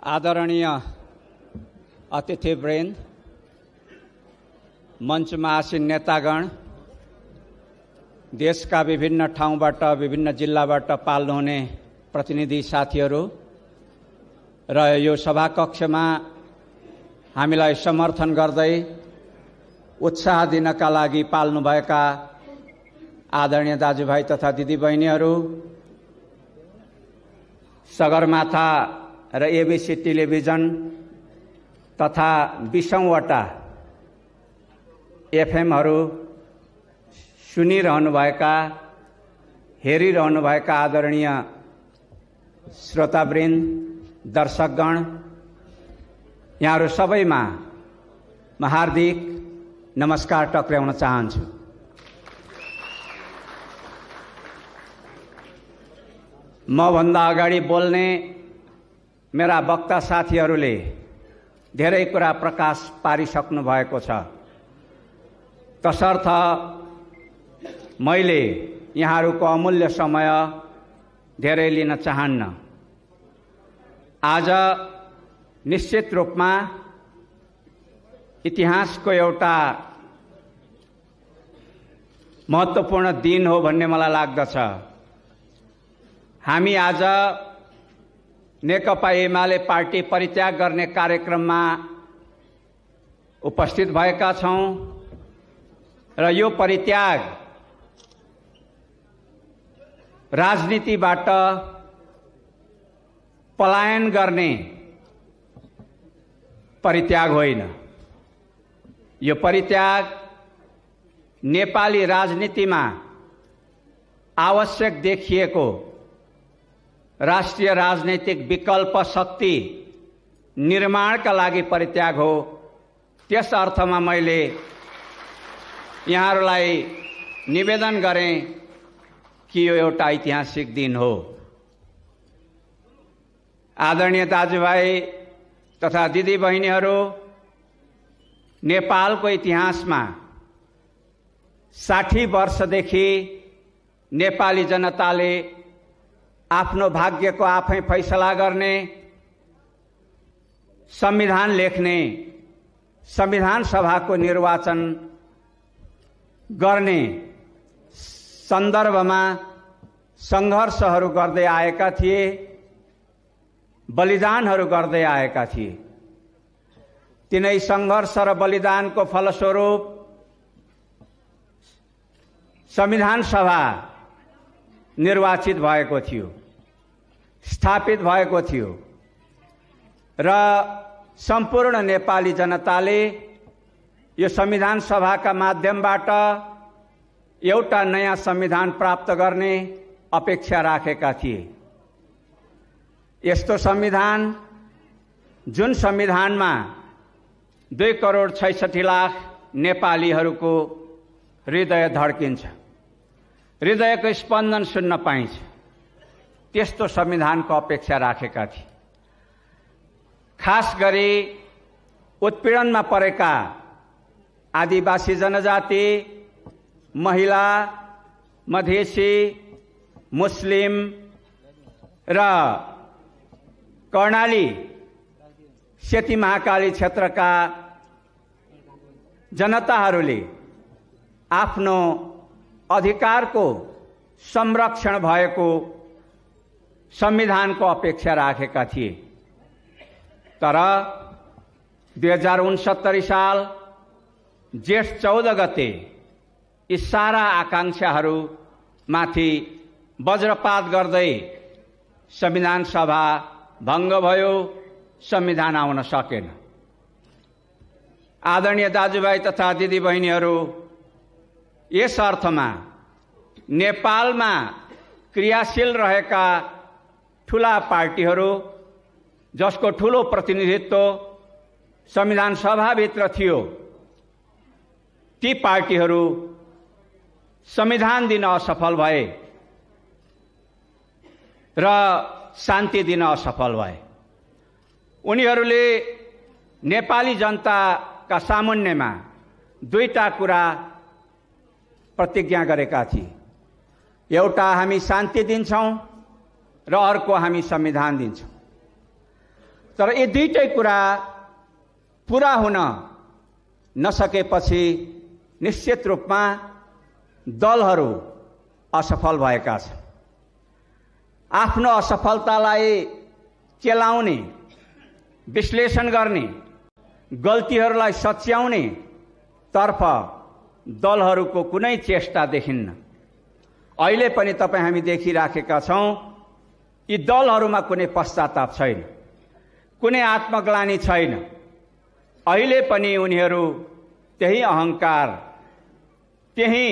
आदरणीय अतिथिवृन्द, मञ्चमा आसीन नेतागण, देशका विभिन्न ठाउँबाट विभिन्न जिल्लाबाट पाल्नुहुने प्रतिनिधि साथीहरू र यो सभाकक्षमा हामीलाई समर्थन गर्दै उत्साह दिनका लागि पाल्नुभएका आदरणीय दाजुभाइ तथा दिदीबहिनीहरू, सगरमाथा र एबीसी टेलिभिजन तथा 20औंवटा एफएमहरू सुनिरहनुभएका, हेरिरहनुभएका आदरणीय श्रोतावृन्द, दर्शकगण, यहाँहरू सबैमा म हार्दिक नमस्कार टक्र्याउन चाहन्छु। म भन्दा अगाडि बोल्ने मेरा वक्ता साथीहरूले धेरै कुरा प्रकाश पारिसक्नु भएको छ। तसर्थ मैले यहाँहरूको अमूल्य समय धेरै लिन चाहन्न। आज निश्चित रूपमा इतिहासको एउटा महत्त्वपूर्ण दिन हो भन्ने मलाई लाग्दछ। हामी आज नेकपा एमाले पार्टी परित्याग गर्ने कार्यक्रममा उपस्थित भएका छौं र यो परित्याग राजनीतिबाट पलायन गर्ने परित्याग होइन। यो परित्याग नेपाली राजनीतिमा आवश्यक देखिएको राष्ट्रिय राजनैतिक विकल्प शक्ति निर्माणका लागि परित्याग हो। त्यस अर्थमा मैले यहाँहरूलाई निवेदन गरेँ कि यो एउटा ऐतिहासिक दिन हो। आदरणीय दाजुभाइ तथा दिदीबहिनीहरू, नेपालको इतिहासमा 60 वर्षदेखि नेपाली जनताले आफ्नो भाग्यको आफै फैसला गर्ने, संविधान लेख्ने, संविधान सभाको निर्वाचन गर्ने सन्दर्भमा संघर्षहरू गर्दै आएका थिए, बलिदानहरू गर्दै आएका थिए। तिनै संघर्ष र बलिदानको फलस्वरूप संविधान सभा निर्वाचित भएको थियो, स्थापित भएको थियो र सम्पूर्ण नेपाली जनताले यो संविधान सभाका माध्यमबाट एउटा नयाँ संविधान प्राप्त गर्ने अपेक्षा राखेका थिए। यस्तो संविधान, जुन संविधानमा 2,66,00,000 नेपालीहरूको हृदय धड्किन्छ, हृदयको स्पन्दन सुन्न पाइन्छ, त्यस्तो संविधानको अपेक्षा राखेका थिए। खास गरी उत्पीडनमा परेका आदिवासी जनजाति, महिला, मधेसी, मुस्लिम र कर्णाली सेती महाकाली क्षेत्रका जनताहरूले आफ्नो अधिकारको संरक्षण भएको संविधानको अपेक्षा राखेका थिए। तर 2069 साल जेठ 14 गते यी सारा आकांक्षाहरूमाथि वज्रपात गर्दै संविधान सभा भङ्ग भयो, संविधान आउन सकेन। आदरणीय दाजुभाइ तथा दिदीबहिनीहरू, यस अर्थमा नेपालमा क्रियाशील रहेका ठूला पार्टीहरू, जसको ठूलो प्रतिनिधित्व संविधान सभाभित्र थियो, ती पार्टीहरू संविधान दिन असफल भए र शान्ति दिन असफल भए। उनीहरूले नेपाली जनताका सामुन्नेमा दुईटा कुरा प्रतिज्ञा गरेका थिए। एउटा, हामी शान्ति दिन्छौं र अर्को, हामी संविधान दिन्छौं। तर यी दुईटै कुरा पूरा हुन नसकेपछि निश्चित रूपमा दलहरू असफल भएका छन्। आफ्नो असफलतालाई केलाउने, विश्लेषण गर्ने, गल्तीहरूलाई सच्याउने तर्फ दलहरूको कुनै चेष्टा देखिन्न। अहिले पनि हामी देखिराखेका छौं, यी दलहरूमा कुनै पश्चाताप छैन, कुनै आत्मग्लानि छैन। अहिले पनि उनीहरू त्यही अहंकार, त्यही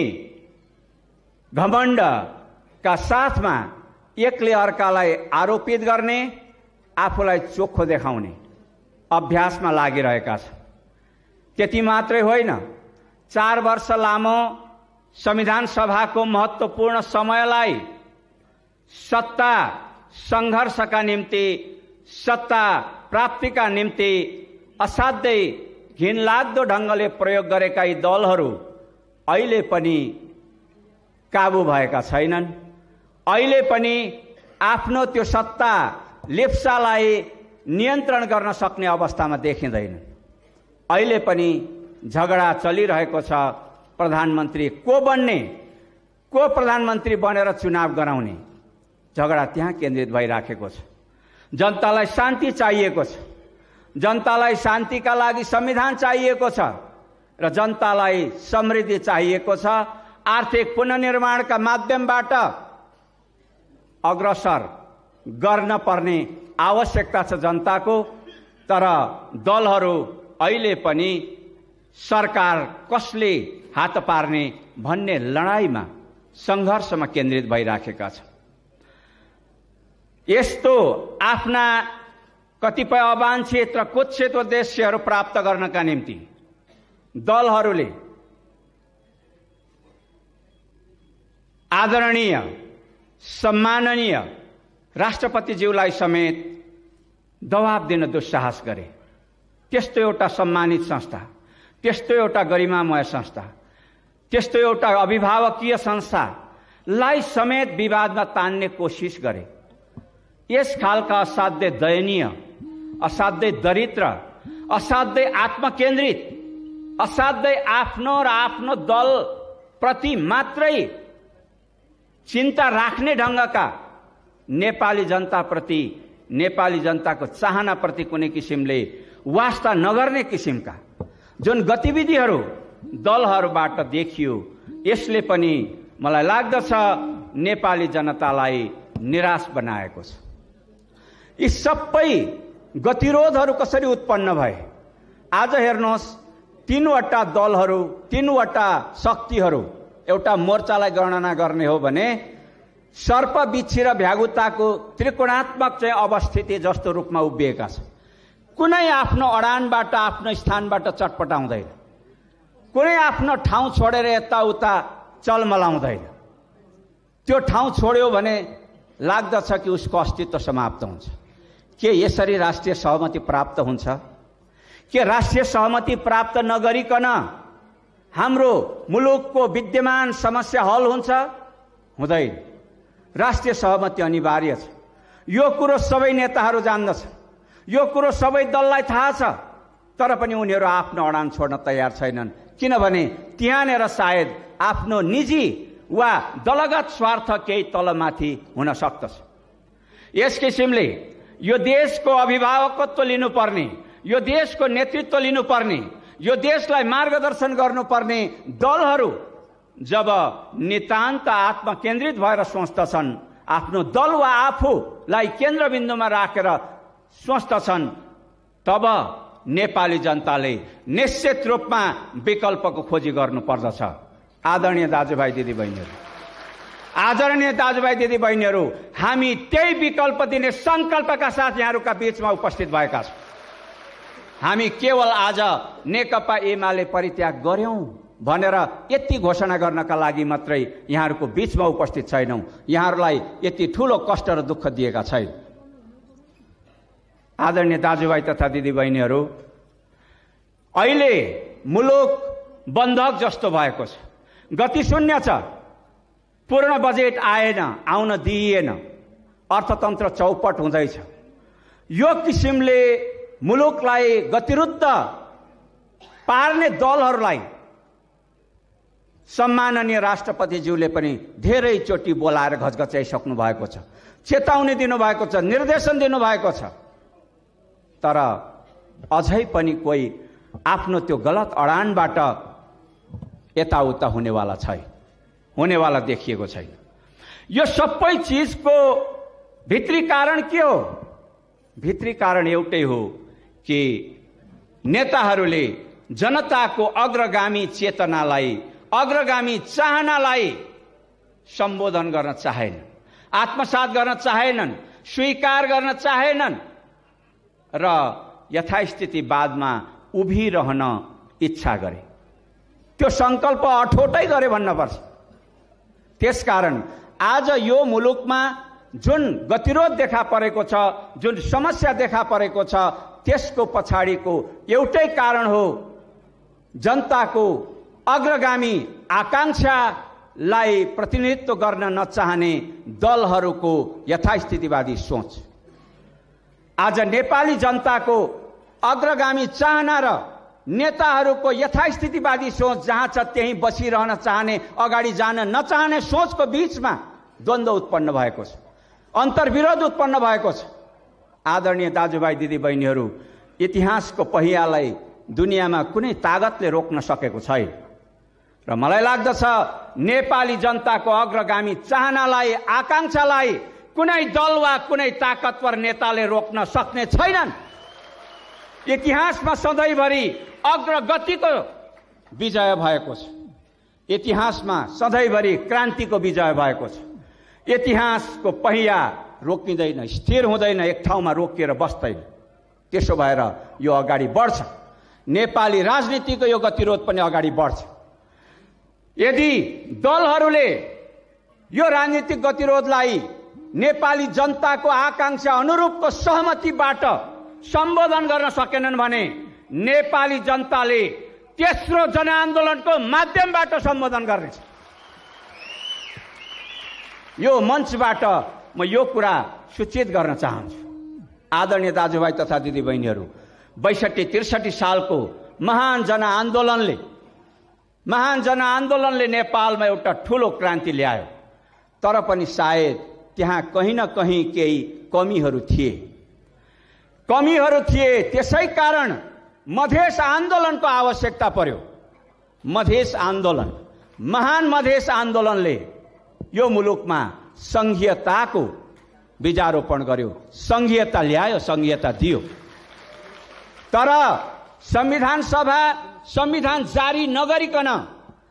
घमण्डका साथमा एकले अर्कालाई आरोपित गर्ने, आफूलाई चोखो देखाउने अभ्यासमा लागिरहेका छन्। त्यति मात्रै होइन, 4 वर्ष लामो संविधान सभाको महत्त्वपूर्ण समयलाई सत्ता संघर्षका निम्ति, सत्ता प्राप्तिका निम्ति असाध्यै घिनलाग्दो ढंगले प्रयोग गरेका यी दलहरू अहिले पनि काबू भएका छैनन्। अहिले पनि आफ्नो त्यो सत्ता लिप्सालाई नियन्त्रण गर्न सक्ने अवस्थामा देखिँदैन। अहिले पनि झगडा चलिरहेको छ। प्रधानमन्त्री को बन्ने, को प्रधानमन्त्री बनेर चुनाव गराउने झगडा त्यहाँ केन्द्रित भइराखेको छ। जनतालाई शान्ति चाहिएको छ, जनतालाई शान्तिका लागि संविधान चाहिएको छ र जनतालाई समृद्धि चाहिएको छ। आर्थिक पुनर्निर्माणका माध्यमबाट अग्रसर गर्न पर्ने आवश्यकता छ जनताको। तर दलहरू अहिले पनि सरकार कसले हात पार्ने भन्ने लडाईमा, संघर्षमा केन्द्रित भइराखेका छन्। यस्तो आफ्ना कतिपय अवांछित र कुत्सित उद्देश्यहरू प्राप्त गर्नका निम्ति दलहरूले आदरणीय, सम्माननीय राष्ट्रपतिज्यूलाई समेत दबाब दिन दुस्साहस गरे। त्यस्तो एउटा सम्मानित संस्था, त्यस्तो एउटा गरिमामय संस्था, त्यस्तो एउटा अभिभावकीय संस्थालाई समेत विवादमा तान्ने कोसिस गरे। यस खालका असाध्यै दयनीय, असाध्यै दरिद्र, असाध्यै आत्मकेन्द्रित, असाध्यै आफ्नो र आफ्नो दल प्रति मात्रै चिन्ता राख्ने ढंगका नेपाली जनताप्रति, नेपाली जनताको चाहनाप्रति कुनै किसिमले वास्ता नगर्ने किसिमका जुन गतिविधिहरू दलहरूबाट देखियो, यसले पनि मलाई लाग्दछ नेपाली जनतालाई निराश बनाएको छ। यी सबै गतिरोधहरू कसरी उत्पन्न भए? आज हेर्नुहोस्, 3वटा दलहरू, 3वटा शक्तिहरू एउटा मोर्चालाई गणना गर्ने हो भने सर्प, बिच्छी र भ्यागुताको त्रिकोणात्मक चाहिँ अवस्थिति जस्तो रूपमा उभिएका छन्। कुनै आफ्नो अडानबाट, आफ्नो स्थानबाट चटपटाउँदैन, कुनै आफ्नो ठाउँ छोडेर यताउता चलमलाउँदैन। त्यो ठाउँ छोड्यो भने लाग्दछ कि उसको अस्तित्व समाप्त हुन्छ। के यसरी राष्ट्रिय सहमति प्राप्त हुन्छ? के राष्ट्रिय सहमति प्राप्त नगरिकन हाम्रो मुलुकको विद्यमान समस्या हल हुन्छ? हुँदैन। राष्ट्रिय सहमति अनिवार्य छ। यो कुरो सबै नेताहरू जान्दछन्, यो कुरो सबै दललाई थाहा छ। तर पनि उनीहरू आफ्नो अडान छोड्न तयार छैनन्, किनभने त्यहाँनेर सायद आफ्नो निजी वा दलगत स्वार्थ केही तलमाथि हुन सक्दछ। यस किसिमले यो देशको अभिभावकत्व लिनुपर्ने, यो देशको नेतृत्व लिनुपर्ने, यो देशलाई मार्गदर्शन गर्नुपर्ने दलहरू जब नितान्त आत्मकेन्द्रित भएर सोच्दछन्, आफ्नो दल वा आफूलाई केन्द्रबिन्दुमा राखेर सोच्दछन्, तब नेपाली जनताले निश्चित रूपमा विकल्पको खोजी गर्नुपर्दछ। आदरणीय दाजुभाइ दिदीबहिनीहरू, आदरणीय दाजुभाइ दिदीबहिनीहरू, हामी त्यही विकल्प दिने संकल्पका साथ यहाँहरूका बीचमा उपस्थित भएका छौँ। हामी केवल आज नेकपा एमाले परित्याग गर्यौं भनेर यति घोषणा गर्नका लागि मात्रै यहाँहरूको बीचमा उपस्थित छैनौं। यहाँहरूलाई यति ठूलो कष्ट र दुःख दिएका छैन। आदरणीय दाजुभाइ तथा दिदीबहिनीहरू, अहिले मुलुक बन्धक जस्तो भएको छ, गति शून्य छ। पूर्ण बजेट आएन, आउन दिइएन, अर्थतन्त्र चौपट हुँदैछ। यो किसिमले मुलुकलाई गतिरुद्ध पार्ने दलहरूलाई सम्माननीय राष्ट्रपतिज्यूले पनि धेरैचोटि बोलाएर घचघच्याइसक्नु भएको छ, चेतावनी दिनुभएको छ, निर्देशन दिनुभएको छ। तर अझै पनि कोही आफ्नो त्यो गलत अडानबाट यताउता हुनेवाला छैन, हुनेवाला देखिएको छैन। यो सबै चिजको भित्री कारण के हो? भित्री कारण एउटै हो कि नेताहरूले जनताको अग्रगामी चेतनालाई, अग्रगामी चाहनालाई सम्बोधन गर्न चाहेनन्, आत्मसात गर्न चाहेनन्, स्वीकार गर्न चाहेनन् र यथास्थितिवादमा उभिरहन इच्छा गरे। त्यो संकल्प अठोटै गरे भन्नुपर्छ। त्यसकारण आज यो मुलुकमा जुन गतिरोध देखा परेको छ, जुन समस्या देखा परेको छ, त्यसको पछाडिको एउटै कारण हो जनताको अग्रगामी आकांक्षालाई प्रतिनिधित्व गर्न नचाहने दलहरूको यथास्थितिवादी सोच। आज नेपाली जनताको अग्रगामी चाहना र नेताहरूको यथास्थितिवादी सोच जहाँ छ त्यहीँ बसिरहन चाहने, अगाडि जान नचाहने सोचको बीचमा द्वन्द्व उत्पन्न भएको छ, अन्तर्विरोध उत्पन्न भएको छ। आदरणीय दाजुभाइ दिदीबहिनीहरू, इतिहासको पहियालाई दुनियाँमा कुनै तागतले रोक्न सकेको छैन र मलाई लाग्दछ नेपाली जनताको अग्रगामी चाहनालाई, आकांक्षालाई कुनै दल वा कुनै ताकतवर नेताले रोक्न सक्ने छैनन्। इतिहासमा सधैँभरि अग्रगतिको विजय भएको छ, इतिहासमा सधैँभरि क्रान्तिको विजय भएको छ। इतिहासको पहिया रोकिँदैन, स्थिर हुँदैन, एक ठाउँमा रोकिएर बस्दैन। त्यसो भएर यो अगाडि बढ्छ। नेपाली राजनीतिको यो गतिरोध पनि अगाडि बढ्छ। यदि दलहरूले यो राजनीतिक गतिरोधलाई नेपाली जनताको आकांक्षा अनुरूपको सहमतिबाट सम्बोधन गर्न सकेनन् भने नेपाली जनताले तेस्रो जनआन्दोलनको माध्यमबाट सम्बोधन गर्नेछ। यो मञ्चबाट म यो कुरा सूचित गर्न चाहन्छु। आदरणीय दाजुभाइ तथा दिदीबहिनीहरू, 62-63 सालको महान जनआन्दोलनले नेपालमा एउटा ठुलो क्रान्ति ल्यायो। तर पनि सायद त्यहाँ कहीँ न कहीँ केही कमीहरू थिए। त्यसै कारण मधेस आन्दोलनको आवश्यकता पर्यो। मधेस आन्दोलन, महान मधेस आन्दोलनले यो मुलुकमा संघीयताको बीजारोपण गर्यो, संघीयता ल्यायो, संघीयता दियो। तर संविधान जारी नगरिकन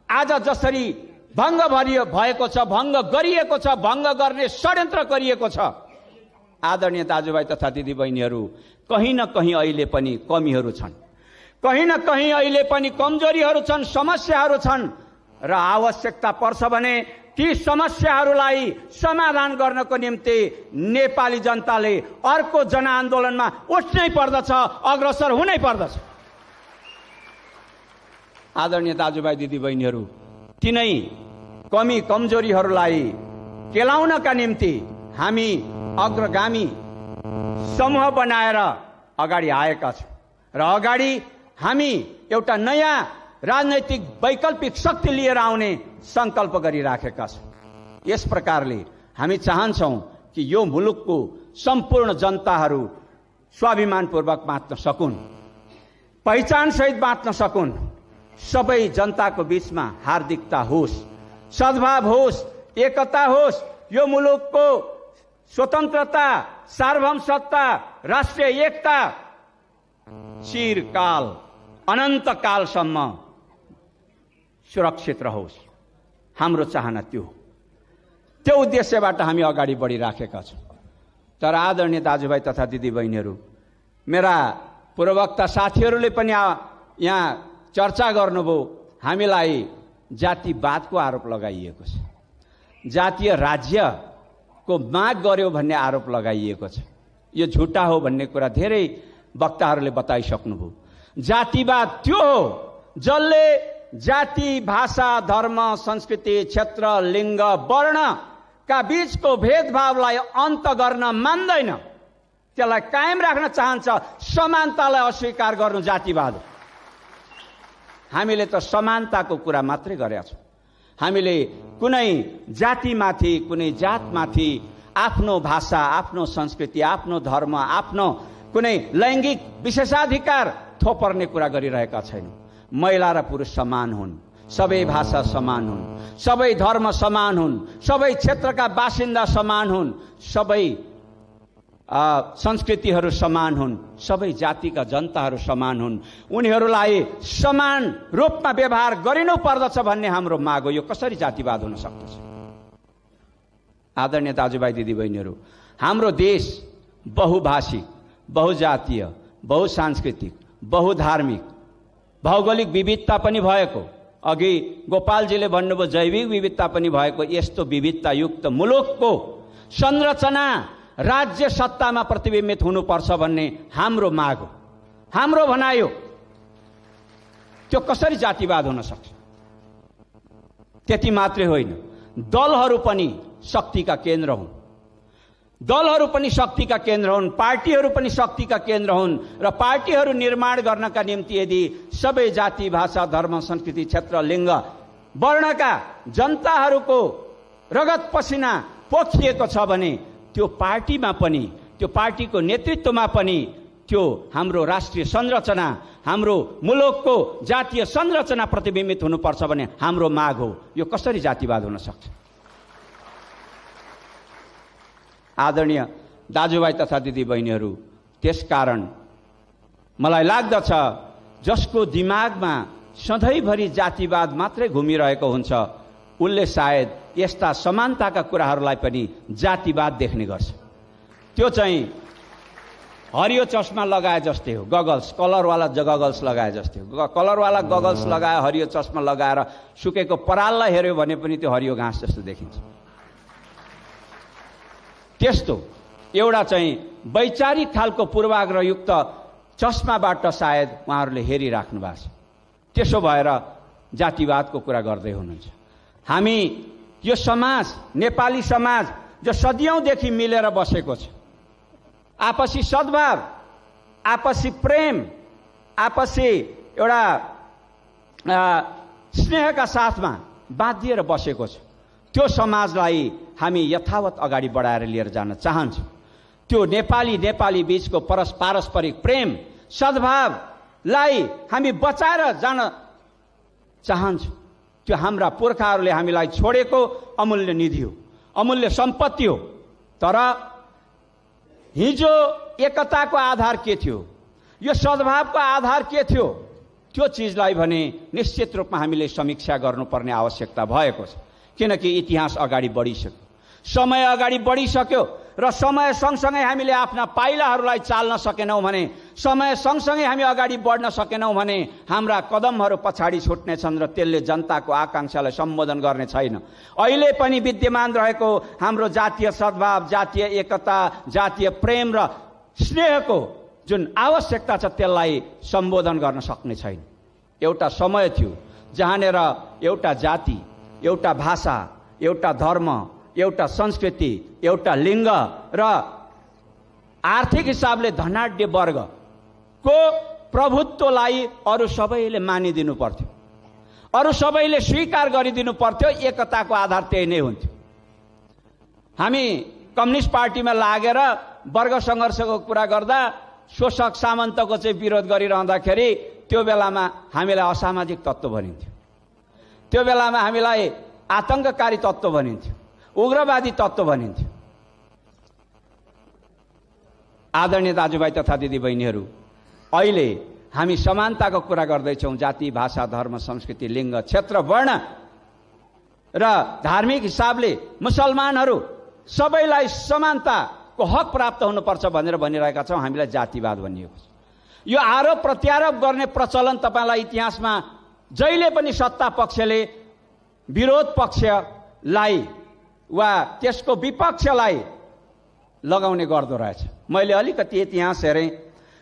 आज जसरी भङ्ग भएको छ, भङ्ग गरिएको छ, भङ्ग गर्ने षड्यन्त्र गरिएको छ, आदरणीय दाजुभाइ तथा दिदीबहिनीहरू, कहीँ न कहीँ अहिले पनि कमीहरू छन्, कहीँ न कहीँ अहिले पनि कमजोरीहरू छन्, समस्याहरू छन् र आवश्यकता पर्छ भने ती समस्याहरूलाई समाधान गर्नको निम्ति नेपाली जनताले अर्को जनआन्दोलनमा उठ्नै पर्दछ, अग्रसर हुनै पर्दछ। आदरणीय दाजुभाइ दिदीबहिनीहरू, तिनै कमी कमजोरीहरूलाई केलाउनका निम्ति हामी अग्रगामी समूह बनाएर अगाडि आएका छौँ र अगाडि हामी एउटा नयाँ राजनैतिक वैकल्पिक शक्ति लिएर आउने संकल्प गरिराखेका छौँ। यस प्रकारले हामी चाहन्छौँ कि यो मुलुकको सम्पूर्ण जनताहरू स्वाभिमानपूर्वक बाँच्न सकुन्, पहिचानसहित बाँच्न सकुन्। सबै जनताको बीचमा हार्दिकता होस्, सद्भाव होस्, एकता होस्। यो मुलुकको स्वतन्त्रता, सार्वभौमसत्ता, राष्ट्रिय एकता चिरकाल, अनन्त कालसम्म सुरक्षित रहोस्। हाम्रो चाहना त्यो उद्देश्यबाट हामी अगाडि बढिराखेका छौँ। तर आदरणीय दाजुभाइ तथा दिदीबहिनीहरू, मेरा पूर्ववक्ता साथीहरूले पनि यहाँ चर्चा गर्नुभयो, हामीलाई जातिवादको आरोप लगाइएको छ, जातीय राज्यको माग गर्यो भन्ने आरोप लगाइएको छ। यो झुटा हो भन्ने कुरा धेरै वक्ताहरूले बताइसक्नुभयो। जातिवाद त्यो हो जसले जाति, भाषा, धर्म, संस्कृति, क्षेत्र, लिङ्ग, वर्णका बीचको भेदभावलाई अन्त गर्न मान्दैन। त्यसलाई कायम राख्न चाहन्छ। समानतालाई अस्वीकार गर्नु जातिवाद हो। हामीले त समानताको कुरा मात्रै गरेका छौँ। हामीले कुनै जातिमाथि, कुनै जातमाथि आफ्नो भाषा, आफ्नो संस्कृति, आफ्नो धर्म, आफ्नो कुनै लैङ्गिक विशेषाधिकार थोपर्ने कुरा गरिरहेका छैनौँ। महिला र पुरुष समान हुन्, सबै भाषा समान हुन्, सबै धर्म समान हुन्, सबै क्षेत्रका बासिन्दा समान हुन्, सबै संस्कृतिहरू समान हुन्, सबै जातिका जनताहरू समान हुन्। उनीहरूलाई समान रूपमा व्यवहार गरिनु पर्दछ भन्ने हाम्रो माग हो। यो कसरी जातिवाद हुन सक्दछ? आदरणीय दाजुभाइ दिदीबहिनीहरू, हाम्रो देश बहुभाषिक, बहुजातीय, बहुसांस्कृतिक, बहुधार्मिक, भौगोलिक विविधता पनि भएको, अघि गोपालजीले भन्नुभयो जैविक विविधता पनि भएको यस्तो विविधतायुक्त मुलुकको संरचना राज्य सत्तामा प्रतिबिम्बित हुनुपर्छ भन्ने हाम्रो माग हो, हाम्रो भनाइ हो। त्यो कसरी जातिवाद हुन सक्छ? त्यति मात्रै होइन, दलहरू पनि शक्तिका केन्द्र हुन्, दलहरू पनि शक्तिका केन्द्र हुन्, पार्टीहरू पनि शक्तिका केन्द्र हुन्। र पार्टीहरू निर्माण गर्नका निम्ति यदि सबै जाति, भाषा, धर्म, संस्कृति, क्षेत्र, लिङ्ग, वर्णका जनताहरूको रगत पसिना पोखिएको छ भने त्यो पार्टीमा पनि, त्यो पार्टीको नेतृत्वमा पनि त्यो हाम्रो राष्ट्रिय संरचना, हाम्रो मुलुकको जातीय संरचना प्रतिबिम्बित हुनुपर्छ भने हाम्रो माग हो। यो कसरी जातिवाद हुन सक्छ? आदरणीय दाजुभाइ तथा दिदीबहिनीहरू, त्यसकारण मलाई लाग्दछ जसको दिमागमा सधैँभरि जातिवाद मात्रै घुमिरहेको हुन्छ उसले सायद यस्ता समानताका कुराहरूलाई पनि जातिवाद देख्ने गर्छ। त्यो चाहिँ हरियो चस्मा लगाए जस्तै हो, गगल्स, कलरवाला गगल्स लगाए जस्तै हो। कलरवाला गगल्स लगाए, हरियो चस्मा लगाएर सुकेको पराललाई हेऱ्यो भने पनि त्यो हरियो घाँस जस्तो देखिन्छ। त्यस्तो एउटा चाहिँ वैचारिक खालको पूर्वाग्रहयुक्त चस्माबाट सायद उहाँहरूले हेरिराख्नु भएको छ। त्यसो भएर जातिवादको कुरा गर्दै हुनुहुन्छ। हामी यो समाज, नेपाली समाज जो सदियौँदेखि मिलेर बसेको छ, आपसी सद्भाव, आपसी प्रेम, आपसी एउटा स्नेहका साथमा बाँधिएर बसेको छ, त्यो समाजलाई हामी यथावत अगाडि बढाएर लिएर जान चाहन्छौँ। त्यो नेपाली बीचको पारस्परिक प्रेम, सद्भावलाई हामी बचाएर जान चाहन्छौँ। त्यो हाम्रा पुर्खाहरूले हामीलाई छोडेको अमूल्य निधि हो, अमूल्य सम्पत्ति हो। तर हिजो एकताको आधार के थियो, यो सद्भावको आधार के थियो, त्यो चिजलाई भने निश्चित रूपमा हामीले समीक्षा गर्नुपर्ने आवश्यकता भएको छ। किनकि इतिहास अगाडि बढिसक्यो, समय अगाडि बढिसक्यो र समय सँगसँगै हामीले आफ्ना पाइलाहरूलाई चाल्न सकेनौँ भने, समय सँगसँगै हामी अगाडि बढ्न सकेनौँ भने हाम्रा कदमहरू पछाडि छुट्नेछन् र त्यसले जनताको आकाङ्क्षालाई सम्बोधन गर्ने छैन। अहिले पनि विद्यमान रहेको हाम्रो जातीय सद्भाव, जातीय एकता, जातीय प्रेम र स्नेहको जुन आवश्यकता छ त्यसलाई सम्बोधन गर्न सक्ने छैन। एउटा समय थियो जहाँनेर एउटा जाति, एउटा भाषा, एउटा धर्म, एउटा संस्कृति, एउटा लिङ्ग र आर्थिक हिसाबले धनाढ्य वर्गको प्रभुत्वलाई अरू सबैले मानिदिनु पर्थ्यो, अरू सबैले स्वीकार गरिदिनु पर्थ्यो। एकताको आधार त्यही नै हुन्थ्यो। हामी कम्युनिस्ट पार्टीमा लागेर वर्ग सङ्घर्षको कुरा गर्दा शोषक सामन्तको चाहिँ विरोध गरिरहँदाखेरि त्यो बेलामा हामीलाई असामाजिक तत्त्व भनिन्थ्यो, त्यो बेलामा हामीलाई आतङ्ककारी तत्त्व भनिन्थ्यो, उग्रवादी तत्त्व भनिन्थ्यो। आदरणीय दाजुभाइ तथा दिदीबहिनीहरू, अहिले हामी समानताको कुरा गर्दैछौँ। जाति, भाषा, धर्म, संस्कृति, लिङ्ग, क्षेत्र, वर्ण र धार्मिक हिसाबले मुसलमानहरू सबैलाई समानताको हक प्राप्त हुनुपर्छ भनेर भनिरहेका छौँ। हामीलाई जातिवाद भनिएको छ। यो आरोप प्रत्यारोप गर्ने प्रचलन तपाईँलाई इतिहासमा जहिले पनि सत्ता पक्षले विरोध पक्षलाई वा त्यसको विपक्षलाई लगाउने गर्दो रहेछ। मैले अलिकति इतिहास हेरेँ।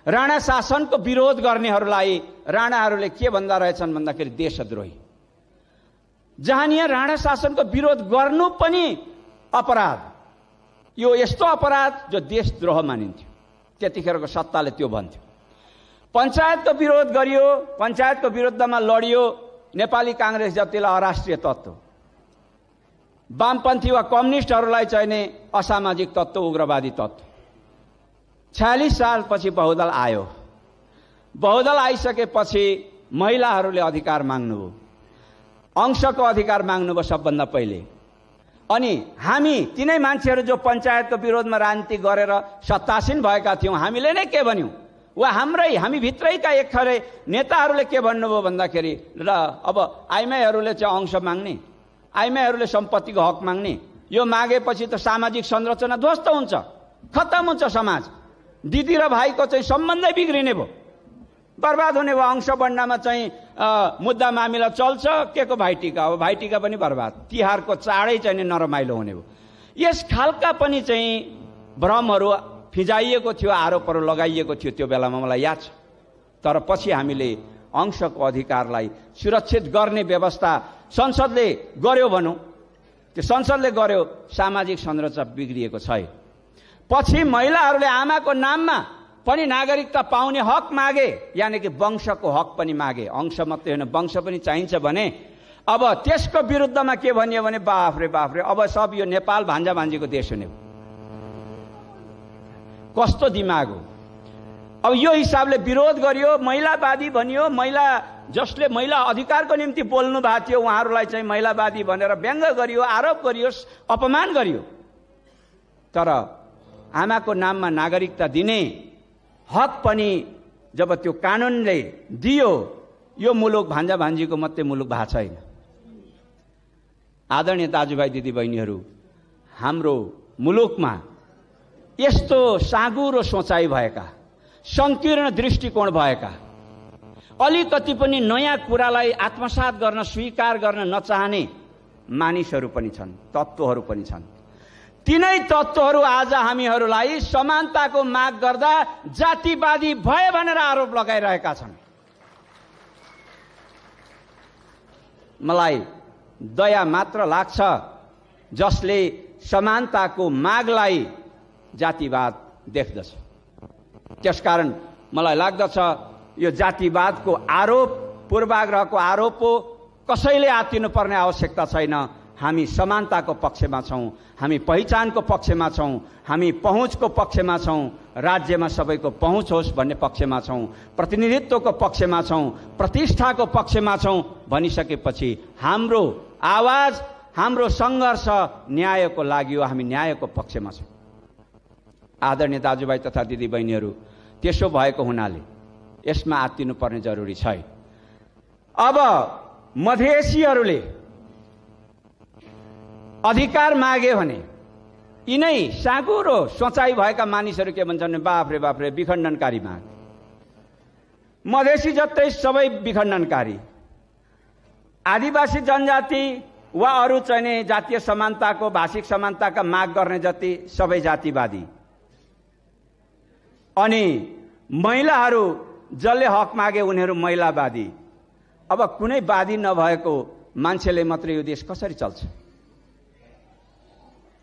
राणा शासनको विरोध गर्नेहरूलाई राणाहरूले के भन्दा रहेछन् भन्दाखेरि देशद्रोही। जहाँनिया राणा शासनको विरोध गर्नु पनि अपराध, यो यस्तो अपराध जो देशद्रोह मानिन्थ्यो। त्यतिखेरको सत्ताले त्यो भन्थ्यो। पञ्चायतको विरोध गरियो, पञ्चायतको विरुद्धमा लडियो नेपाली काङ्ग्रेस जतिलाई अराष्ट्रिय तत्त्व, वामपन्थी वा कम्युनिस्टहरूलाई चाहिने असामाजिक तत्त्व, उग्रवादी तत्त्व। 46 सालपछि बहुदल आयो। बहुदल आइसकेपछि महिलाहरूले अधिकार माग्नुभयो, अंशको अधिकार माग्नुभयो सबभन्दा पहिले। अनि हामी तिनै मान्छेहरू जो पञ्चायतको विरोधमा राजनीति गरेर सत्तासीन भएका थियौँ, हामीले नै के भन्यौँ, वा हामी भित्रैका एक थरी नेताहरूले के भन्नुभयो भन्दाखेरि, ल अब आइमाईहरूले चाहिँ अंश माग्ने, आइमाईहरूले सम्पत्तिको हक माग्ने, यो मागेपछि त सामाजिक संरचना ध्वस्त हुन्छ, खत्तम हुन्छ समाज, दिदी र भाइको चाहिँ सम्बन्धै बिग्रिने भयो, बर्बाद हुने भयो। अंश बन्डामा चाहिँ मुद्दा मामिला चल्छ, के को भाइटिका, अब भाइटिका पनि बर्बाद, तिहारको चाडै चाहिँ नरमाइलो हुने भयो। यस खालका पनि चाहिँ भ्रमहरू फिजाइएको थियो, आरोपहरू लगाइएको थियो त्यो बेलामा, मलाई याद छ। तर पछि हामीले अंशको अधिकारलाई सुरक्षित गर्ने व्यवस्था संसदले गर्यो भनौँ, त्यो संसदले गर्यो, सामाजिक संरचना बिग्रिएको छैन। पछि महिलाहरूले आमाको नाममा पनि नागरिकता पाउने हक मागे, यानि कि वंशको हक पनि मागे। अंश मात्रै होइन, वंश पनि चाहिन्छ भने अब त्यसको विरुद्धमा के भनियो भने बाफ्रे बाफ्रे, अब सब यो नेपाल भान्जा भान्जीको देश हुने, कस्तो दिमाग हो। अब यो हिसाबले विरोध गरियो, महिलावादी भनियो, महिला जसले महिला अधिकारको निम्ति बोल्नु भएको थियो उहाँहरूलाई चाहिँ महिलावादी भनेर व्यङ्ग गरियो, आरोप गरियो, अपमान गरियो। तर आमाको नाममा नागरिकता दिने हक पनि जब त्यो कानुनले दियो, यो मुलुक भान्जा भान्जीको मात्रै मुलुक भएको छैन। आदरणीय दाजुभाइ दिदीबहिनीहरू, हाम्रो मुलुकमा यस्तो साँगुरो सोचाइ भएका, संकीर्ण दृष्टिकोण भएका, अलिकति पनि नयाँ कुरालाई आत्मसात गर्न, स्वीकार गर्न नचाहने मानिसहरू पनि छन्, तत्त्वहरू पनि छन्। तिनै तत्त्वहरू आज हामीहरूलाई समानताको माग गर्दा जातिवादी भए भनेर आरोप लगाइरहेका छन्। मलाई दया मात्र लाग्छ जसले समानताको मागलाई जातिवाद देख्दछ। त्यसकारण मलाई लाग्दछ यो जातिवादको आरोप, पूर्वाग्रहको आरोप हो, कसैले आत्तिनुपर्ने आवश्यकता छैन। हामी समानताको पक्षमा छौँ, हामी पहिचानको पक्षमा छौँ, हामी पहुँचको पक्षमा छौँ, राज्यमा सबैको पहुँच होस् भन्ने पक्षमा छौँ, प्रतिनिधित्वको पक्षमा छौँ, प्रतिष्ठाको पक्षमा छौँ भनिसकेपछि हाम्रो आवाज, हाम्रो सङ्घर्ष न्यायको लागि हो, हामी न्यायको पक्षमा छौँ। आदरणीय दाजुभाइ तथा दिदीबहिनीहरू, त्यसो भएको हुनाले यसमा आत्तिनुपर्ने जरुरी छैन। अब मधेसीहरूले अधिकार मागे भने यिनै साँगुरो सोचाइ भएका मानिसहरू के भन्छन्, बाफ्रे बाफ्रे विखण्डनकारी माग। मधेसी जस्तै सबै विखण्डनकारी, आदिवासी जनजाति वा अरू चाहिँ जातीय समानताको, भाषिक समानताका माग गर्ने जति सबै जातिवादी। अनि महिलाहरू जसले हक मागे उनीहरू महिलावादी। अब कुनै वादी नभएको मान्छेले मात्रै यो देश कसरी चल्छ?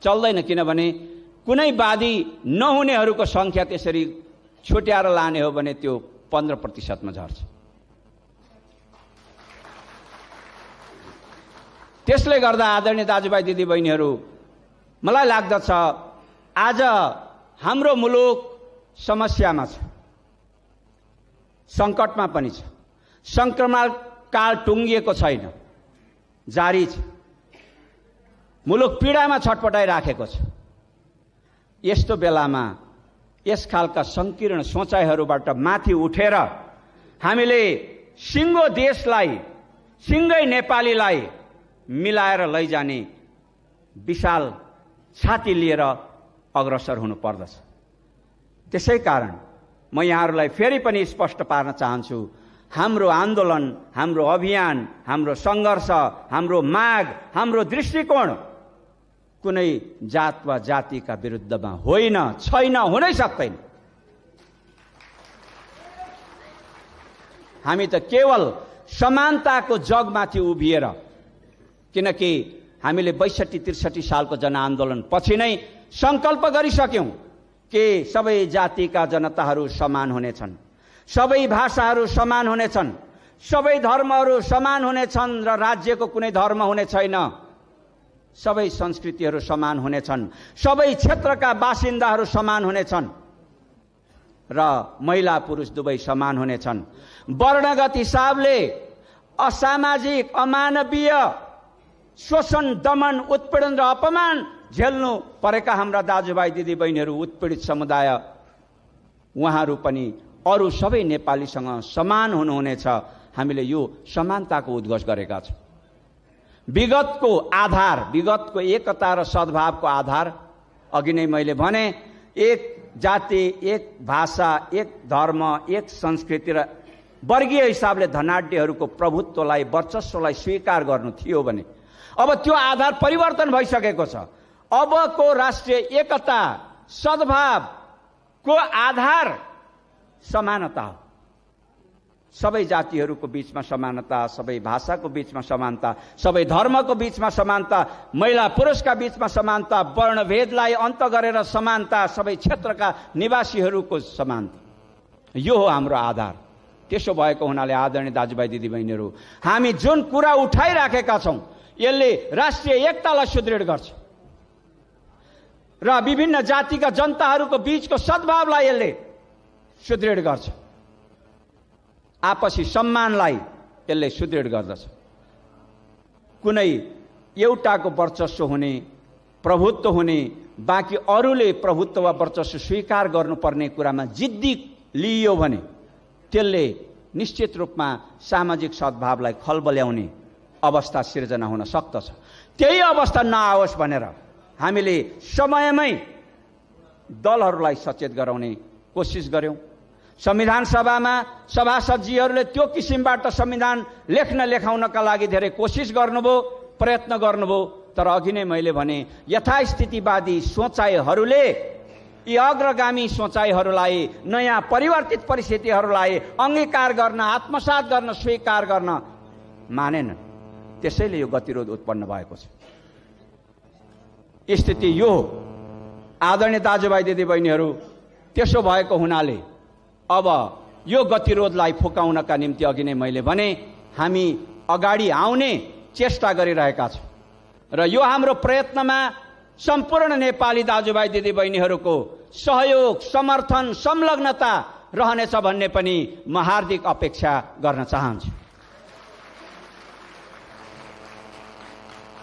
चल्दैन, किनभने कुनै वादी नहुनेहरूको सङ्ख्या त्यसरी छुट्याएर लाने हो भने त्यो 15% झर्छ। त्यसले गर्दा आदरणीय दाजुभाइ दिदीबहिनीहरू, मलाई लाग्दछ आज हाम्रो मुलुक समस्यामा छ, सङ्कटमा पनि छ। सङ्क्रमण काल टुङ्गिएको छैन, जारी छ। मुलुक पीडामा छटपटाइराखेको छ। यस्तो बेलामा यस खालका सङ्कीर्ण सोचाइहरूबाट माथि उठेर हामीले सिङ्गो देशलाई, सिङ्गै नेपालीलाई मिलाएर लैजाने विशाल छाती लिएर अग्रसर हुनु पर्दछ। त्यसै कारण म यहाँहरूलाई फेरि पनि स्पष्ट पार्न चाहन्छु, हाम्रो आन्दोलन, हाम्रो अभियान, हाम्रो सङ्घर्ष, हाम्रो माग, हाम्रो दृष्टिकोण कुनै जात वा जातिका विरुद्धमा होइन, छैन, हुनै सक्दैन। हामी त केवल समानताको जगमाथि उभिएर, किनकि हामीले 62-63 सालको जनआन्दोलन पछि नै सङ्कल्प गरिसक्यौँ के सबै जातिका जनताहरू समान हुनेछन्, सबै भाषाहरू समान हुनेछन्, सबै धर्महरू समान हुनेछन् र राज्यको कुनै धर्म हुने छैन, सबै संस्कृतिहरू समान हुनेछन्, सबै क्षेत्रका बासिन्दाहरू समान हुनेछन् र महिला पुरुष दुवै समान हुनेछन्। वर्णगत हिसाबले असामाजिक, अमानवीय शोषण, दमन, उत्पीडन र अपमान झेल्नु परेका हाम्रा दाजुभाइ दिदीबहिनीहरू, उत्पीडित समुदाय, उहाँहरू पनि अरू सबै नेपालीसँग समान हुनुहुनेछ। हामीले यो समानताको उद्घोष गरेका छौँ। विगतको आधार, विगतको एकता र सद्भावको आधार अघि नै मैले भने, एक जाति, एक भाषा, एक धर्म, एक संस्कृति र वर्गीय हिसाबले धनाढ्यहरूको प्रभुत्वलाई, वर्चस्वलाई स्वीकार गर्नु थियो भने अब त्यो आधार परिवर्तन भइसकेको छ। अबको राष्ट्रिय एकता, सद्भावको आधार समानता हो। सबै जातिहरूको बीचमा समानता, सबै भाषाको बीचमा समानता, सबै धर्मको बीचमा समानता, महिला पुरुषका बीचमा समानता, वर्णभेदलाई अन्त गरेर समानता, सबै क्षेत्रका निवासीहरूको समानता, यो हो हाम्रो आधार। त्यसो भएको हुनाले आदरणीय दाजुभाइ दिदीबहिनीहरू, हामी जुन कुरा उठाइराखेका छौँ यसले राष्ट्रिय एकतालाई सुदृढ गर्छ र विभिन्न जातिका जनताहरूको बीचको सद्भावलाई यसले सुदृढ गर्छ, आपसी सम्मानलाई यसले सुदृढ गर्दछ। कुनै एउटाको वर्चस्व हुने, प्रभुत्व हुने, बाँकी अरूले प्रभुत्व वा वर्चस्व स्वीकार गर्नुपर्ने कुरामा जिद्दी लिइयो भने त्यसले निश्चित रूपमा सामाजिक सद्भावलाई खलबल्याउने अवस्था सिर्जना हुन सक्दछ। त्यही अवस्था नआओस् भनेर हामीले समयमै दलहरूलाई सचेत गराउने कोसिस गर्यौं। संविधान सभामा सभासदजीहरूले त्यो किसिमबाट संविधान लेखाउनका लागि धेरै कोसिस गर्नुभयो, प्रयत्न गर्नुभयो। तर अघि नै मैले भने यथास्थितिवादी सोचाइहरूले यी अग्रगामी सोचाइहरूलाई, नयाँ परिवर्तित परिस्थितिहरूलाई अंगीकार गर्न, आत्मसात गर्न, स्वीकार गर्न मानेन। त्यसैले यो गतिरोध उत्पन्न भएको छ। स्थिति यो हो। आदरणीय दाजुभाइ दिदीबहिनीहरू, त्यसो भएको हुनाले अब यो गतिरोधलाई फुकाउनका निम्ति अघि नै मैले भने हामी अगाडि आउने चेष्टा गरिरहेका छौँ र यो हाम्रो प्रयत्नमा सम्पूर्ण नेपाली दाजुभाइ दिदीबहिनीहरूको सहयोग, समर्थन, संलग्नता रहनेछ भन्ने पनि म हार्दिक अपेक्षा गर्न चाहन्छु।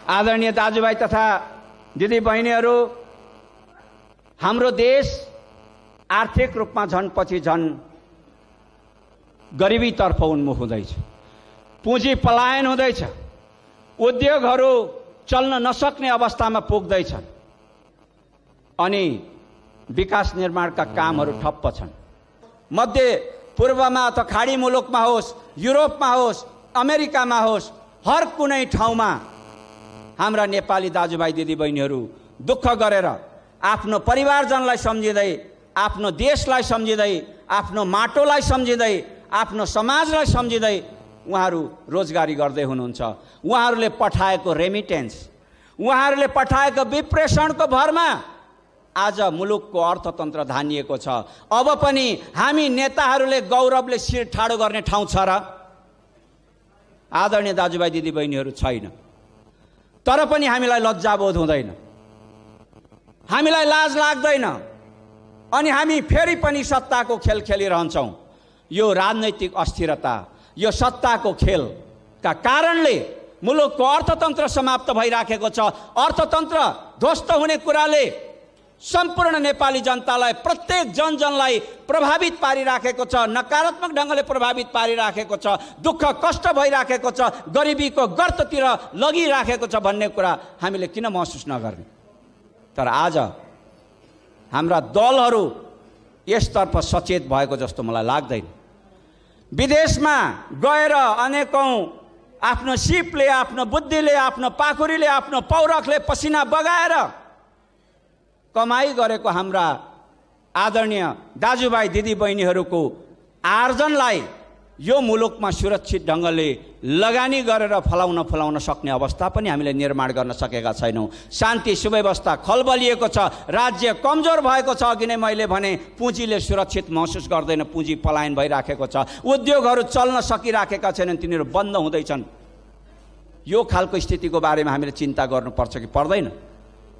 आदरणीय दाजुभाइ तथा दिदीबहिनीहरू, हाम्रो देश आर्थिक रूपमा झन पछि झन गरिबीतर्फ उन्मुख हुँदैछ, पुँजी पलायन हुँदैछ, उद्योगहरू चल्न नसक्ने अवस्थामा पुग्दैछन् अनि विकास निर्माणका कामहरू ठप्प छन्। मध्य पूर्वमा अथवा खाडी मुलुकमा होस्, युरोपमा होस्, अमेरिकामा होस्, हर कुनै ठाउँमा हाम्रा नेपाली दाजुभाइ दिदीबहिनीहरू दुःख गरेर आफ्नो परिवारजनलाई सम्झिँदै, आफ्नो देशलाई सम्झिँदै, आफ्नो माटोलाई सम्झिँदै, आफ्नो समाजलाई सम्झिँदै उहाँहरू रोजगारी गर्दै हुनुहुन्छ। उहाँहरूले पठाएको रेमिटेन्स, उहाँहरूले पठाएको विप्रेषणको भरमा आज मुलुकको अर्थतन्त्र धानिएको छ। अब पनि हामी नेताहरूले गौरवले शिर ठाडो गर्ने ठाउँ छ र? आदरणीय दाजुभाइ दिदीबहिनीहरू, छैन। तर पनि हामीलाई लज्जाबोध हुँदैन, हामीलाई लाज लाग्दैन अनि हामी फेरि पनि सत्ताको खेल खेलिरहन्छौँ। यो राजनैतिक अस्थिरता, यो सत्ताको खेलका कारणले मुलुकको अर्थतन्त्र समाप्त भइराखेको छ। अर्थतन्त्र ध्वस्त हुने कुराले सम्पूर्ण नेपाली जनतालाई, प्रत्येक जनजनलाई प्रभावित पारिराखेको छ, नकारात्मक ढङ्गले प्रभावित पारिराखेको छ, दुःख कष्ट भइराखेको छ, गरिबीको गर्ततिर लगिराखेको छ भन्ने कुरा हामीले किन महसुस नगर्ने? तर आज हाम्रा दलहरू यसतर्फ सचेत भएको जस्तो मलाई लाग्दैन। विदेशमा गएर अनेकौं आफ्नो सिपले, आफ्नो बुद्धिले, आफ्नो पाखुरीले, आफ्नो पौरखले पसिना बगाएर कमाई गरेको हाम्रा आदरणीय दाजुभाइ दिदीबहिनीहरूको आर्जनलाई यो मुलुकमा सुरक्षित ढङ्गले लगानी गरेर फलाउन सक्ने अवस्था पनि हामीले निर्माण गर्न सकेका छैनौँ। शान्ति सुव्यवस्था खलबलिएको छ, राज्य कमजोर भएको छ। अघि नै मैले भने पुँजीले सुरक्षित महसुस गर्दैन, पुँजी पलायन भइराखेको छ, उद्योगहरू चल्न सकिराखेका छैनन्, तिनीहरू बन्द हुँदैछन्। यो खालको स्थितिको बारेमा हामीले चिन्ता गर्नुपर्छ कि पर्दैन?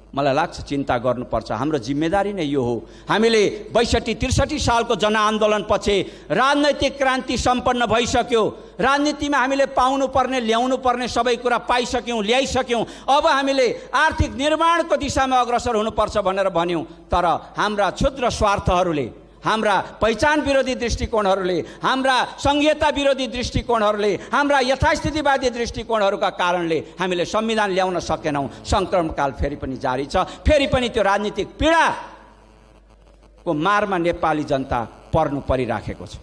मलाई लाग्छ चिन्ता गर्नुपर्छ। हाम्रो जिम्मेदारी नै यो हो। हामीले 62-63 सालको जनआन्दोलनपछि राजनैतिक क्रान्ति सम्पन्न भइसक्यो। राजनीतिमा हामीले पाउनुपर्ने ल्याउनुपर्ने सबै कुरा पाइसक्यौँ, ल्याइसक्यौँ। अब हामीले आर्थिक निर्माणको दिशामा अग्रसर हुनुपर्छ भनेर भन्यौँ। तर हाम्रा क्षुद्र स्वार्थहरूले, हाम्रा पहिचान विरोधी दृष्टिकोणहरूले, हाम्रा संघीयता विरोधी दृष्टिकोणहरूले, हाम्रा यथास्थितिवादी दृष्टिकोणहरूका कारणले हामीले संविधान ल्याउन सकेनौँ। सङ्क्रमणकाल फेरि पनि जारी छ। फेरि पनि त्यो राजनीतिक पीडाको मारमा नेपाली जनता पर्नु परिराखेको छ।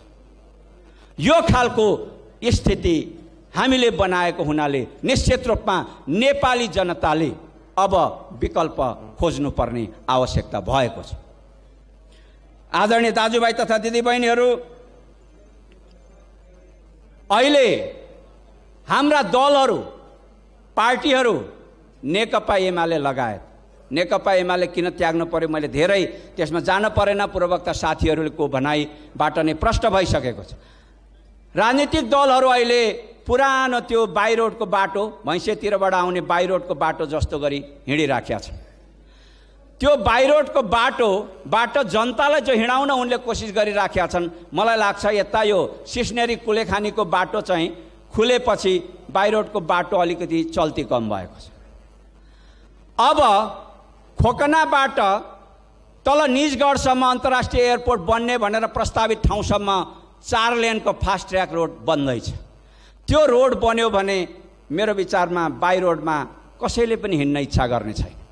यो खालको स्थिति हामीले बनाएको हुनाले निश्चित रूपमा नेपाली जनताले अब विकल्प खोज्नुपर्ने आवश्यकता भएको छ। आदरणीय दाजुभाइ तथा दिदीबहिनीहरू, अहिले हाम्रा दलहरू, पार्टीहरू, नेकपा एमाले लगायत, नेकपा एमाले किन त्याग्नु पर्यो मैले धेरै त्यसमा जान परेन, पूर्ववक्ता साथीहरूको भनाइबाट नै प्रष्ट भइसकेको छ। राजनीतिक दलहरू अहिले पुरानो त्यो बाई रोडको बाटो, भैँसेतिरबाट आउने बाई रोडको बाटो जस्तो गरी हिँडिराखेका छ। त्यो बाई रोडको बाटो जनतालाई जो हिँडाउन उनले कोसिस गरिराखेका छन्। मलाई लाग्छ यता यो सिस्नेरी कुलेखानीको बाटो चाहिँ खुलेपछि बाई रोडको बाटो अलिकति चल्ती कम भएको छ। अब खोकनाबाट तल निजगढसम्म अन्तर्राष्ट्रिय एयरपोर्ट बन्ने भनेर प्रस्तावित ठाउँसम्म 4 लेनको फास्ट ट्र्याक रोड बन्दैछ। त्यो रोड बन्यो भने मेरो विचारमा बाई रोडमा कसैले पनि हिँड्न इच्छा गर्ने छैन।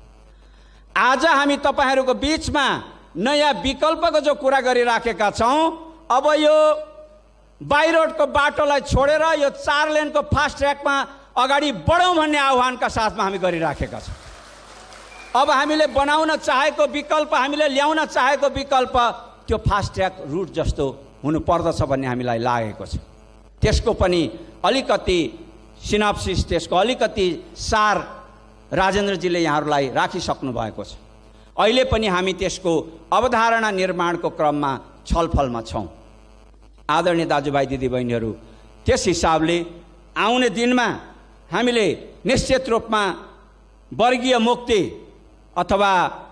आज हामी तपाईहरूको बीचमा नयाँ विकल्पको जो कुरा गरिराखेका छौँ, अब यो बाई रोडको बाटोलाई छोडेर यो 4 लेनको फास्ट ट्र्याकमा अगाडि बढौँ भन्ने आह्वानका साथमा हामी गरिराखेका छौँ। अब हामीले बनाउन चाहेको विकल्प, हामीले ल्याउन चाहेको विकल्प त्यो फास्ट ट्र्याक रुट जस्तो हुनुपर्दछ भन्ने हामीलाई लागेको छ। त्यसको पनि अलिकति सिनाप्सिस, त्यसको अलिकति सार राजेन्द्रजीले यहाँहरूलाई राखिसक्नु भएको छ। अहिले पनि हामी त्यसको अवधारणा निर्माणको क्रममा छलफलमा छौँ। आदरणीय दाजुभाइ दिदीबहिनीहरू, त्यस हिसाबले आउने दिनमा हामीले निश्चित रूपमा वर्गीय मुक्ति अथवा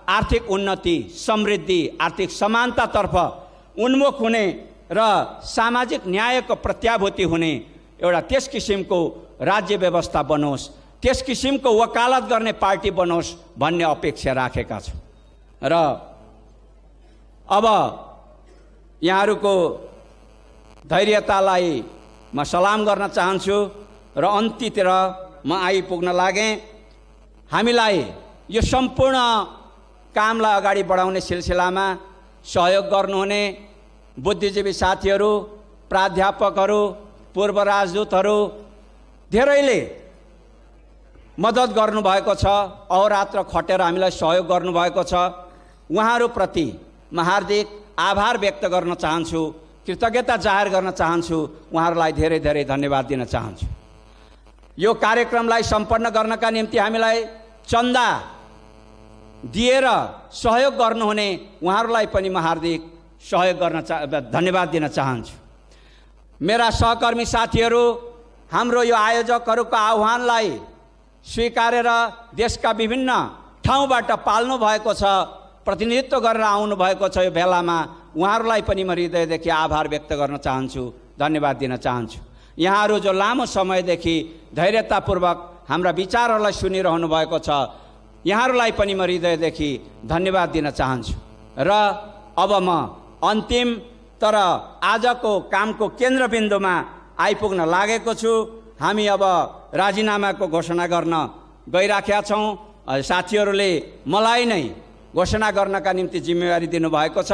आर्थिक उन्नति, समृद्धि, आर्थिक समानतातर्फ उन्मुख हुने र सामाजिक न्यायको प्रत्याभूति हुने एउटा त्यस किसिमको राज्य व्यवस्था बनोस्, त्यस किसिमको वकालत गर्ने पार्टी बनोस् भन्ने अपेक्षा राखेका छौँ। र अब यहाँहरूको धैर्यतालाई म सलाम गर्न चाहन्छु र अन्त्यतिर म आइपुग्न लागेँ। हामीलाई यो सम्पूर्ण कामलाई अगाडि बढाउने सिलसिलामा सहयोग गर्नुहुने बुद्धिजीवी साथीहरू, प्राध्यापकहरू, पूर्व राजदूतहरू धेरैले मद्दत गर्नुभएको छ। अहोरात्र खटेर हामीलाई सहयोग गर्नुभएको छ। उहाँहरूप्रति म हार्दिक आभार व्यक्त गर्न चाहन्छु, कृतज्ञता जाहेर गर्न चाहन्छु। उहाँहरूलाई धेरै धेरै धन्यवाद दिन चाहन्छु। यो कार्यक्रमलाई सम्पन्न गर्नका निम्ति हामीलाई चन्दा दिएर सहयोग गर्नुहुने उहाँहरूलाई पनि म हार्दिक सहयोग गर्न धन्यवाद दिन चाहन्छु। मेरा सहकर्मी साथीहरू, हाम्रो यो आयोजकहरूको आह्वानलाई स्वीकारेर देशका विभिन्न ठाउँबाट पाल्नु भएको छ, प्रतिनिधित्व गरेर आउनु भएको छ यो भेलामा, उहाँहरूलाई पनि म हृदयदेखि आभार व्यक्त गर्न चाहन्छु, धन्यवाद दिन चाहन्छु। यहाँहरू जो लामो समयदेखि धैर्यतापूर्वक हाम्रा विचारहरूलाई सुनिरहनु भएको छ, यहाँहरूलाई पनि म हृदयदेखि धन्यवाद दिन चाहन्छु। र अब म अन्तिम तर आजको कामको केन्द्रबिन्दुमा आइपुग्न लागेको छु। हामी अब राजीनामाको घोषणा गर्न गइराखेका छौँ। साथीहरूले मलाई नै घोषणा गर्नका निम्ति जिम्मेवारी दिनुभएको छ,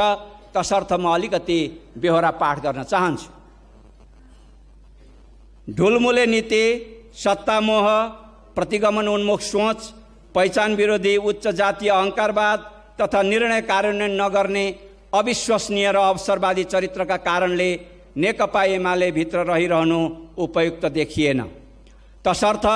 तसर्थ म अलिकति बेहोरा पाठ गर्न चाहन्छु। ढुलमुले नीति, सत्तामोह, प्रतिगमन उन्मुख सोच, पहिचान विरोधी उच्च जातीय अहङ्कारवाद तथा निर्णय कार्यान्वयन नगर्ने अविश्वसनीय र अवसरवादी चरित्रका कारणले नेकपा एमाले भित्र रहिरहनु उपयुक्त देखिएन। तसर्थ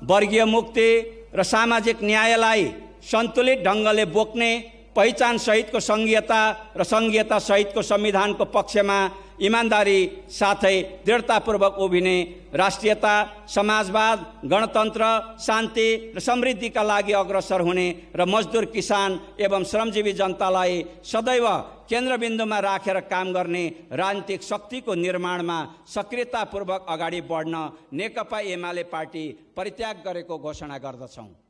वर्गीय मुक्ति र सामाजिक न्यायलाई सन्तुलित ढङ्गले बोक्ने, पहिचान सहितको सङ्घीयता र सङ्घीयता सहितको संविधानको पक्षमा इमानदारी साथै दृढतापूर्वक उभिने, राष्ट्रियता, समाजवाद, गणतन्त्र, शान्ति र समृद्धिका लागि अग्रसर हुने र मजदुर, किसान एवं श्रमजीवी जनतालाई सदैव केन्द्रबिन्दुमा राखेर काम गर्ने राजनीतिक शक्तिको निर्माणमा सक्रियतापूर्वक अगाडि बढ्न नेकपा एमाले पार्टी परित्याग गरेको घोषणा गर्दछौँ।